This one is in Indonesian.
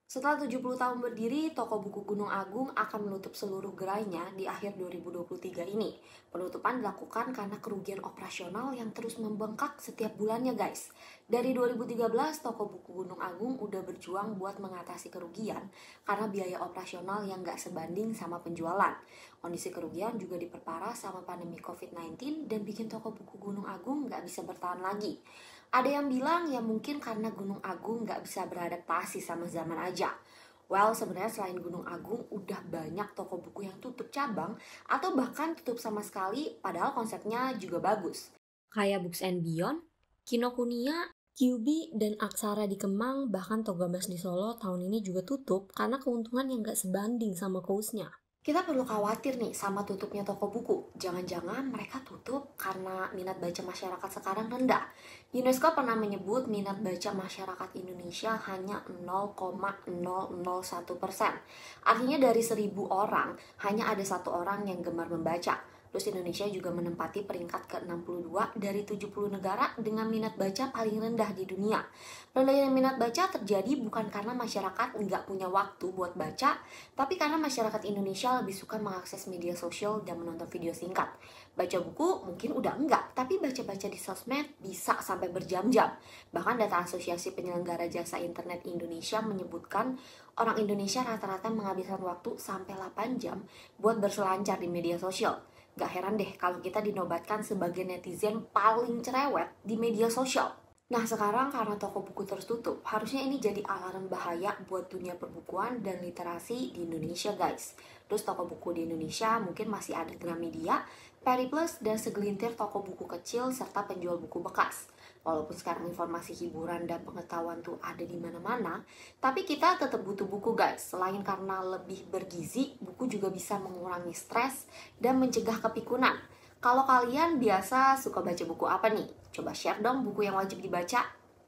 Setelah 70 tahun berdiri, toko buku Gunung Agung akan menutup seluruh gerainya di akhir 2023 ini. Penutupan dilakukan karena kerugian operasional yang terus membengkak setiap bulannya, guys. Dari 2013, toko buku Gunung Agung udah berjuang buat mengatasi kerugian karena biaya operasional yang nggak sebanding sama penjualan. Kondisi kerugian juga diperparah sama pandemi COVID-19 dan bikin toko buku Gunung Agung nggak bisa bertahan lagi. Ada yang bilang ya mungkin karena Gunung Agung nggak bisa beradaptasi sama zaman aja. Well, sebenarnya selain Gunung Agung, udah banyak toko buku yang tutup cabang atau bahkan tutup sama sekali, padahal konsepnya juga bagus. Kayak Books and Beyond, Kinokuniya, QB, dan Aksara di Kemang, bahkan Togamas di Solo tahun ini juga tutup karena keuntungan yang nggak sebanding sama cost-nya. Kita perlu khawatir nih sama tutupnya toko buku. Jangan-jangan mereka tutup karena minat baca masyarakat sekarang rendah. UNESCO pernah menyebut minat baca masyarakat Indonesia hanya 0,001%. Artinya dari 1.000 orang, hanya ada satu orang yang gemar membaca. Terus Indonesia juga menempati peringkat ke-62 dari 70 negara dengan minat baca paling rendah di dunia. Rendahnya minat baca terjadi bukan karena masyarakat nggak punya waktu buat baca, tapi karena masyarakat Indonesia lebih suka mengakses media sosial dan menonton video singkat. Baca buku mungkin udah enggak, tapi baca-baca di sosmed bisa sampai berjam-jam. Bahkan data Asosiasi Penyelenggara Jasa Internet Indonesia menyebutkan orang Indonesia rata-rata menghabiskan waktu sampai 8 jam buat berselancar di media sosial. Gak heran deh kalau kita dinobatkan sebagai netizen paling cerewet di media sosial. Nah sekarang karena toko buku terus tutup, harusnya ini jadi alarm bahaya buat dunia perbukuan dan literasi di Indonesia, guys. Terus toko buku di Indonesia mungkin masih ada Gramedia, Periplus, dan segelintir toko buku kecil serta penjual buku bekas. Walaupun sekarang informasi hiburan dan pengetahuan tuh ada di mana-mana, tapi kita tetap butuh buku, guys. Selain karena lebih bergizi, buku juga bisa mengurangi stres dan mencegah kepikunan. Kalau kalian biasa suka baca buku apa nih? Coba share dong buku yang wajib dibaca.